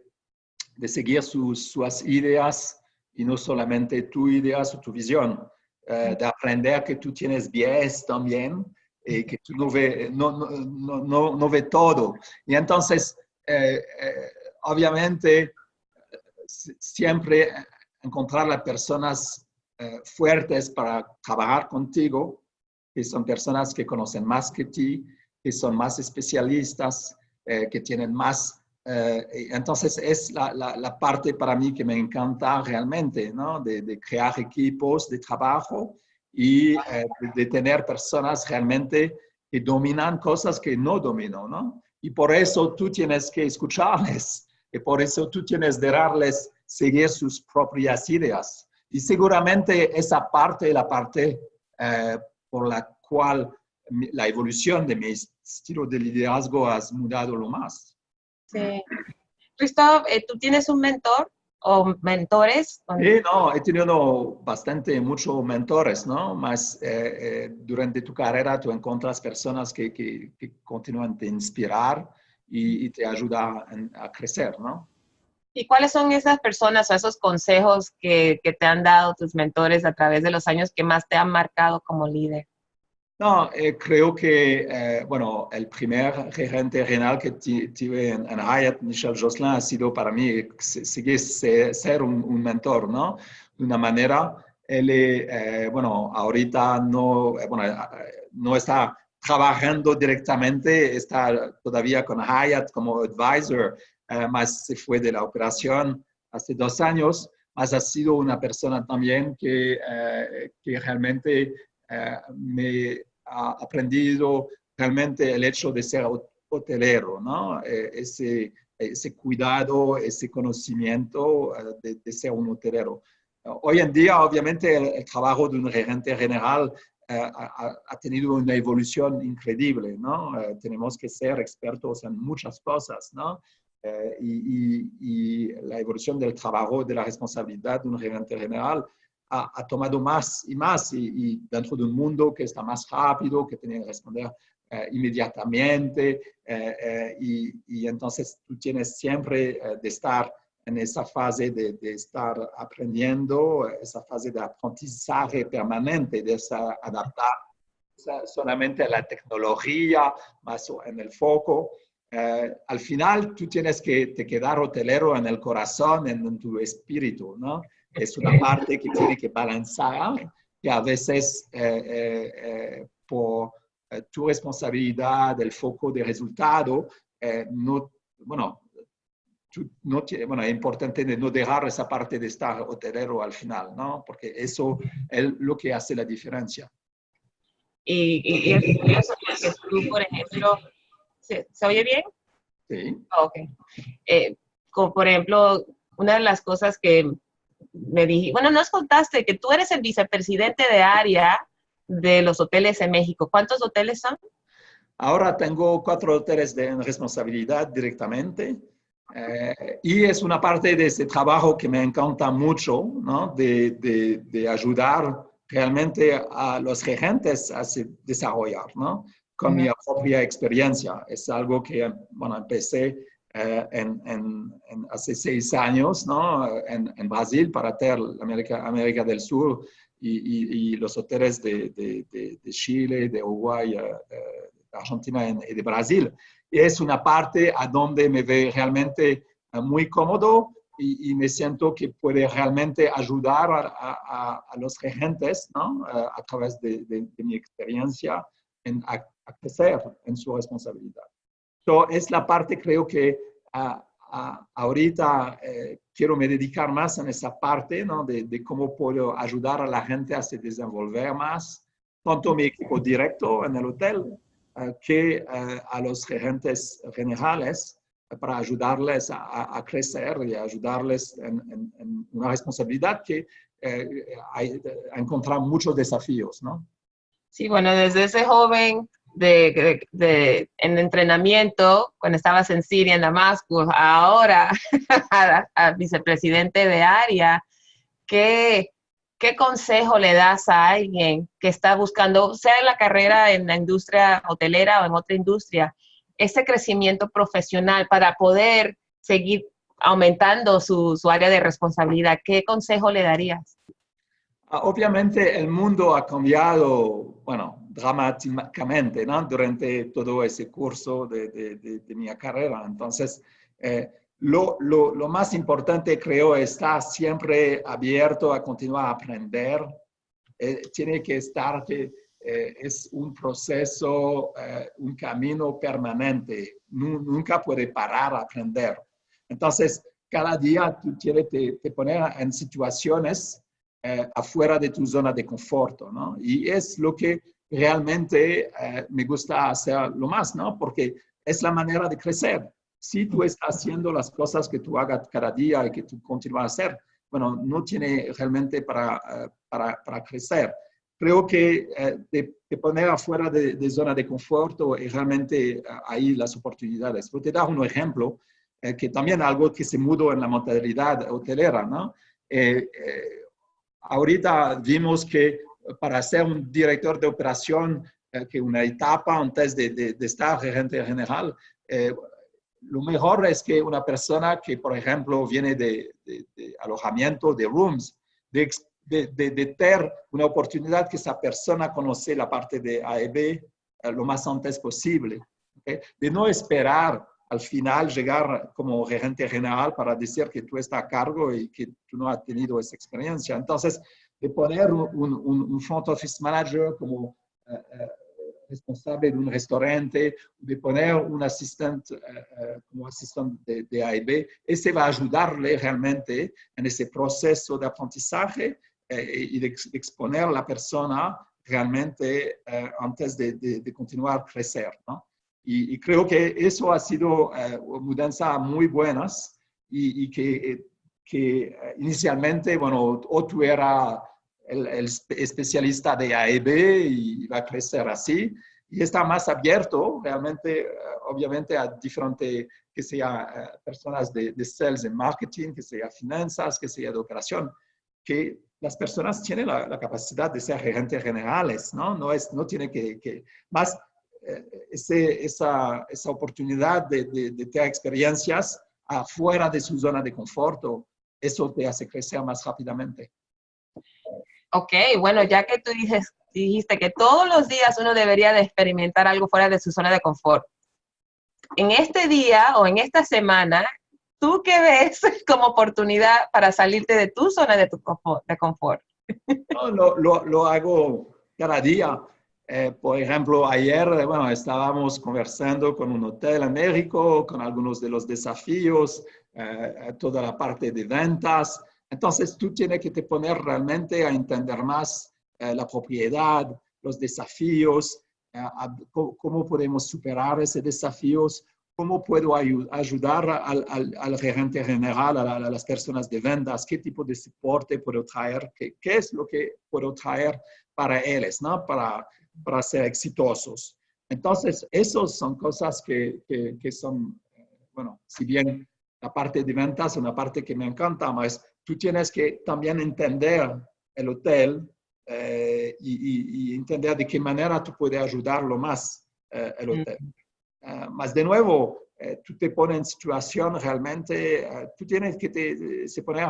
seguir sus ideas y no solamente tu ideas o tu visión, de aprender que tú tienes bias también y que tú no ves todo. Y entonces, obviamente, siempre encontrar las personas fuertes para trabajar contigo, que son personas que conocen más que ti, que son más especialistas, que tienen más. Entonces es la parte para mí que me encanta realmente, ¿no? De crear equipos de trabajo y de tener personas realmente que dominan cosas que no domino, ¿no? Y por eso tú tienes que escucharles, y por eso tú tienes que darles seguir sus propias ideas. Y seguramente esa parte es la parte por la cual la evolución de mi estilo de liderazgo ha mudado lo más. Sí. Christoph, ¿tú tienes un mentor o mentores? Sí, no, he tenido muchos mentores, ¿no? Más durante tu carrera tú encuentras personas que continúan a te inspirar y te ayudan a crecer, ¿no? ¿Y cuáles son esas personas o esos consejos que te han dado tus mentores a través de los años que más te han marcado como líder? No, creo que, bueno, el primer gerente general que tuve en Hyatt, Michel Jocelyn, ha sido para mí seguir ser un mentor, ¿no? De una manera, él, bueno, ahorita no está trabajando directamente, está todavía con Hyatt como advisor, más se fue de la operación hace 2 años, más ha sido una persona también que realmente me ha aprendido realmente el hecho de ser hotelero, ¿no? Ese cuidado, ese conocimiento de ser un hotelero. Hoy en día, obviamente, el trabajo de un gerente general ha tenido una evolución increíble, ¿no? Tenemos que ser expertos en muchas cosas, ¿no? Y la evolución del trabajo, de la responsabilidad de un gerente general ha tomado más y más, y dentro de un mundo que está más rápido, que tiene que responder inmediatamente, y entonces tú tienes siempre de estar en esa fase de estar aprendiendo, esa fase de aprendizaje permanente, de adaptar solamente a la tecnología, más en el foco. Al final tú tienes que te quedar hotelero en el corazón, en tu espíritu, ¿no? Es una parte que tiene que balancear, que a veces por tu responsabilidad, el foco de resultado, no, bueno, bueno, es importante no dejar esa parte de estar hotelero al final, ¿no? Porque eso es lo que hace la diferencia. Y es curioso porque tú, por ejemplo, ¿se oye bien? Sí. Ok. Como por ejemplo, una de las cosas que me dije, bueno, nos contaste que tú eres el vicepresidente de área de los hoteles en México. ¿Cuántos hoteles son? Ahora tengo 4 hoteles de responsabilidad directamente. Y es una parte de ese trabajo que me encanta mucho, ¿no? De ayudar realmente a los gerentes a se desarrollar, ¿no? Con mi propia experiencia. Es algo que, bueno, empecé hace 6 años, ¿no? En Brasil para hacer América del Sur y los hoteles de Chile, de Uruguay, de Argentina y de Brasil. Y es una parte a donde me veo realmente muy cómodo y me siento que puede realmente ayudar a los regentes, ¿no? A través de mi experiencia a crecer en su responsabilidad. Es la parte, creo que ahorita quiero me dedicar más en esa parte, ¿no? De cómo puedo ayudar a la gente a se desenvolver más, tanto mi equipo directo en el hotel, que a los gerentes generales para ayudarles a crecer y ayudarles en una responsabilidad que ha encontrado muchos desafíos, ¿no? Sí, bueno, desde ese joven en entrenamiento, cuando estabas en Siria, en Damasco, ahora a vicepresidente de área, ¿qué consejo le das a alguien que está buscando, sea en la carrera en la industria hotelera o en otra industria, ese crecimiento profesional para poder seguir aumentando su área de responsabilidad? ¿Qué consejo le darías? Obviamente el mundo ha cambiado, bueno, dramáticamente, ¿no? Durante todo ese curso de mi carrera. Entonces, lo más importante, creo, es estar siempre abierto a continuar a aprender. Tiene que estar, es un proceso, un camino permanente. Nunca puede parar a aprender. Entonces, cada día tú tienes que te poner en situaciones afuera de tu zona de confort, ¿no? Y es lo que realmente me gusta hacer lo más, ¿no? Porque es la manera de crecer. Si tú estás haciendo las cosas que tú hagas cada día y que tú continúas a hacer, bueno, no tiene realmente para crecer. Creo que de poner afuera de zona de confort es realmente ahí las oportunidades. Pero te da un ejemplo que también algo que se mudó en la mentalidad hotelera, ¿no? Ahorita vimos que para ser un director de operación, que una etapa antes de estar gerente general, lo mejor es que una persona que, por ejemplo, viene de alojamiento, de rooms, de tener una oportunidad que esa persona conoce la parte de A y B lo más antes posible. ¿Okay? De no esperar al final llegar como gerente general para decir que tú estás a cargo y que tú no has tenido esa experiencia. Entonces, de poner un front office manager como responsable de un restaurante, de poner un asistente como asistente de A y B, ese va a ayudarle realmente en ese proceso de aprendizaje y de exponer a la persona realmente antes de continuar a crecer, ¿no? Y creo que eso ha sido mudanzas muy buenas y que inicialmente, bueno, o tú eras el especialista de A y B y va a crecer así, y está más abierto realmente, obviamente, a diferentes, que sea personas de sales en marketing, que sea finanzas, que sea de operación, que las personas tienen la capacidad de ser gerentes generales, ¿no? No tiene que más esa oportunidad de tener experiencias afuera de su zona de confort, eso te hace crecer más rápidamente. Ok, bueno, ya que tú dijiste que todos los días uno debería de experimentar algo fuera de su zona de confort. En este día o en esta semana, ¿tú qué ves como oportunidad para salirte de tu zona de confort? No, lo hago cada día. Por ejemplo, ayer, bueno, estábamos conversando con un hotel en México, con algunos de los desafíos, toda la parte de ventas. Entonces, tú tienes que te poner realmente a entender más la propiedad, los desafíos, cómo podemos superar esos desafíos, cómo puedo ayudar al gerente general, a las personas de ventas, qué tipo de soporte puedo traer, qué es lo que puedo traer para ellos, ¿no? Para ser exitosos. Entonces, esas son cosas que son, bueno, si bien la parte de ventas es una parte que me encanta, mas tú tienes que también entender el hotel y entender de qué manera tú puedes ayudarlo más el hotel. Más de nuevo, tú te pones en situación realmente, tú tienes que se poner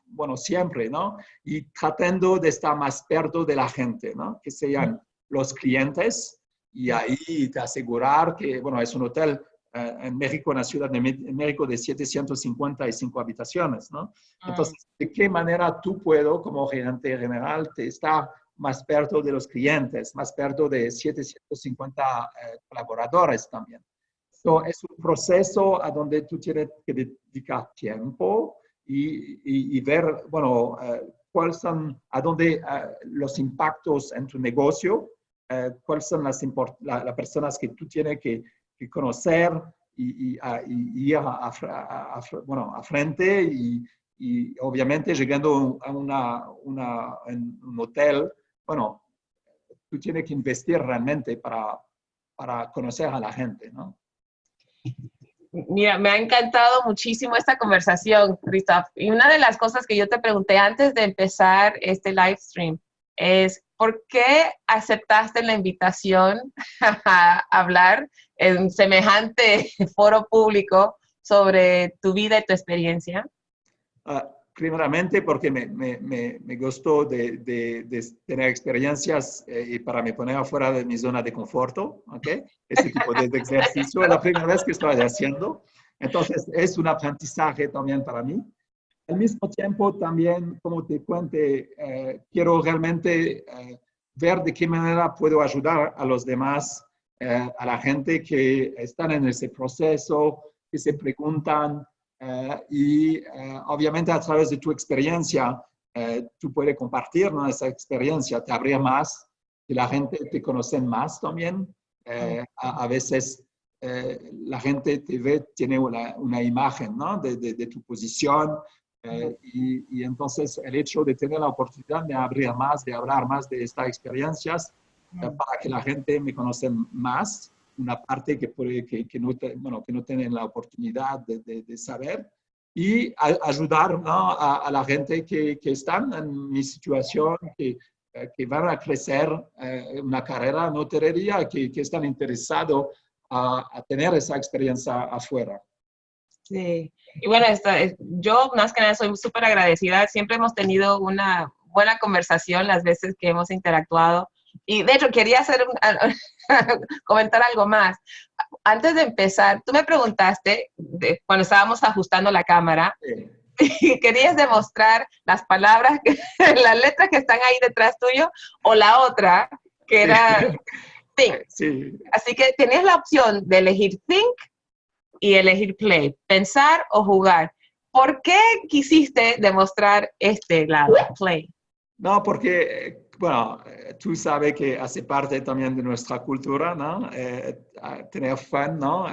bueno, siempre, ¿no? Y tratando de estar más perto de la gente, ¿no? Que sean los clientes y ahí te asegurar que, bueno, es un hotel en México, en la Ciudad de México de 755 habitaciones, ¿no? Entonces, ¿de qué manera tú puedo, como gerente general, te estar más perto de los clientes, más perto de 750 colaboradores también? So, es un proceso a donde tú tienes que dedicar tiempo y ver, bueno, cuáles son, a dónde los impactos en tu negocio, cuáles son las personas que tú tienes que conocer y ir bueno, a frente y obviamente llegando a un hotel, bueno, tú tienes que investir realmente para conocer a la gente, ¿no? Mira, me ha encantado muchísimo esta conversación, Christoph. Y una de las cosas que yo te pregunté antes de empezar este live stream es, ¿por qué aceptaste la invitación a hablar en semejante foro público sobre tu vida y tu experiencia? Primeramente porque me gustó de tener experiencias y para me poner afuera de mi zona de confort, ¿ok? Ese tipo de ejercicio es la primera vez que estoy haciendo. Entonces, es un aprendizaje también para mí. Al mismo tiempo, también, como te cuente, quiero realmente ver de qué manera puedo ayudar a los demás, a la gente que están en ese proceso, que se preguntan, obviamente a través de tu experiencia, tú puedes compartir, ¿no? Esa experiencia, te abrir más, y la gente te conoce más también. A veces la gente te ve, tiene una imagen, ¿no? de tu posición, y entonces el hecho de tener la oportunidad de abrir más, de hablar más de estas experiencias, para que la gente me conoce más, una parte que no tienen la oportunidad de saber, y ayudar, ¿no? a la gente que están en mi situación, que van a crecer una carrera en hotelería, que están interesados a tener esa experiencia afuera. Sí, y bueno, yo más que nada soy súper agradecida. Siempre hemos tenido una buena conversación las veces que hemos interactuado. Y de hecho, quería comentar algo más. Antes de empezar, tú me preguntaste, cuando estábamos ajustando la cámara, y querías demostrar las palabras, las letras que están ahí detrás tuyo, o la otra, que era think. Sí. Así que tenías la opción de elegir think y elegir play, pensar o jugar. ¿Por qué quisiste demostrar este lado, play? No, porque Bueno, tú sabes que hace parte también de nuestra cultura, ¿no? Tener fun, ¿no?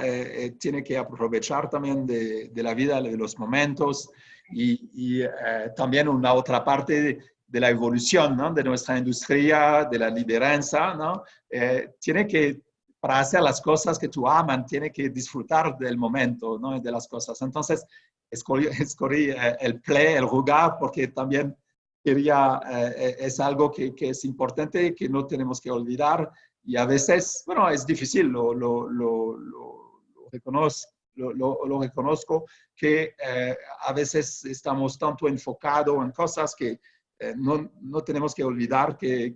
Tiene que aprovechar también de la vida, de los momentos y también una otra parte de la evolución, ¿no? De nuestra industria, de la lideranza, ¿no? Tiene que, para hacer las cosas que tú amas, tiene que disfrutar del momento, ¿no? De las cosas. Entonces, escogí el play, el jugar, porque también quería, es algo que es importante y que no tenemos que olvidar. Y a veces, bueno, es difícil, lo reconozco, que a veces estamos tanto enfocados en cosas que no tenemos que olvidar que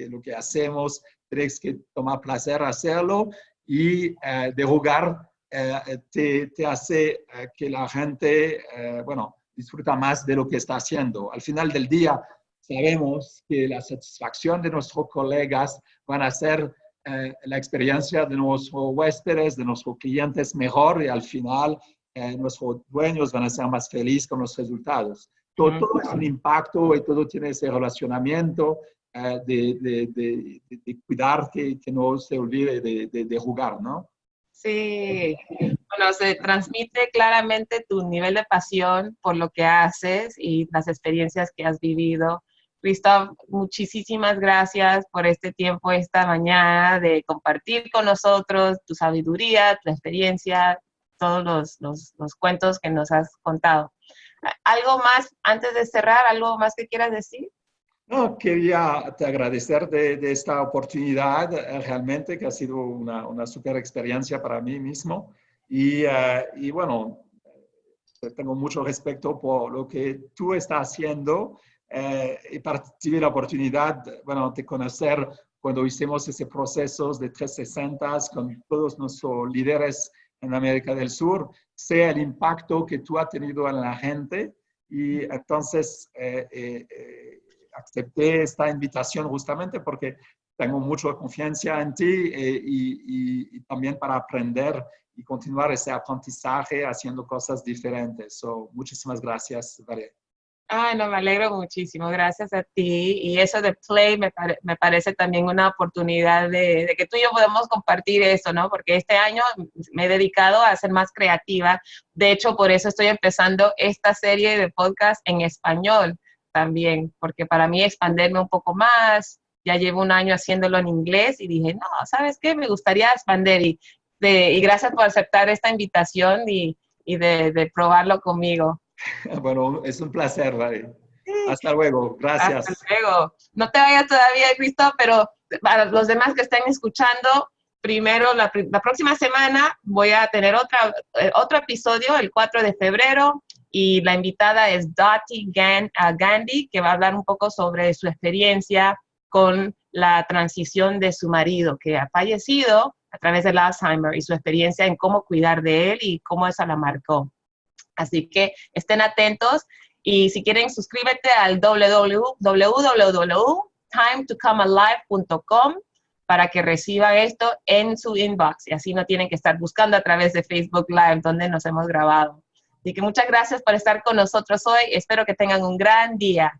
lo que hacemos, tenemos que tomar placer hacerlo y de jugar te hace que la gente, bueno, disfruta más de lo que está haciendo. Al final del día, sabemos que la satisfacción de nuestros colegas van a ser la experiencia de nuestros huéspedes, de nuestros clientes mejor y al final nuestros dueños van a ser más felices con los resultados. Todo es un impacto y todo tiene ese relacionamiento de cuidar que no se olvide de jugar, ¿no? Sí, bueno, se transmite claramente tu nivel de pasión por lo que haces y las experiencias que has vivido. Christophe, muchísimas gracias por este tiempo esta mañana de compartir con nosotros tu sabiduría, tu experiencia, todos los cuentos que nos has contado. ¿Algo más antes de cerrar? ¿Algo más que quieras decir? No, quería te agradecer de esta oportunidad, realmente que ha sido una súper experiencia para mí mismo. Y bueno, tengo mucho respeto por lo que tú estás haciendo y tuve la oportunidad, bueno, de conocer cuando hicimos ese proceso de 360 con todos nuestros líderes en América del Sur, sé el impacto que tú has tenido en la gente y entonces acepté esta invitación justamente porque tengo mucha confianza en ti y también para aprender y continuar ese aprendizaje haciendo cosas diferentes. So, muchísimas gracias, Valeria. Ay, no, me alegro muchísimo, gracias a ti. Y eso de Play me parece también una oportunidad de que tú y yo podemos compartir eso, ¿no? Porque este año me he dedicado a ser más creativa. De hecho, por eso estoy empezando esta serie de podcast en español también, porque para mí expanderme un poco más, ya llevo un año haciéndolo en inglés y dije, no, ¿sabes qué? Me gustaría expandir y gracias por aceptar esta invitación y de probarlo conmigo. Bueno, es un placer, Valeria. Hasta luego. Hasta Gracias. luego. No te vayas todavía, Cristo, pero para los demás que estén escuchando, primero la próxima semana voy a tener otro episodio, el 4 de febrero, y la invitada es Dottie Gandhi, que va a hablar un poco sobre su experiencia con la transición de su marido, que ha fallecido a través del Alzheimer, y su experiencia en cómo cuidar de él y cómo eso la marcó. Así que estén atentos y si quieren suscríbete al www.timetocomealive.com para que reciban esto en su inbox y así no tienen que estar buscando a través de Facebook Live donde nos hemos grabado. Así que muchas gracias por estar con nosotros hoy. Espero que tengan un gran día.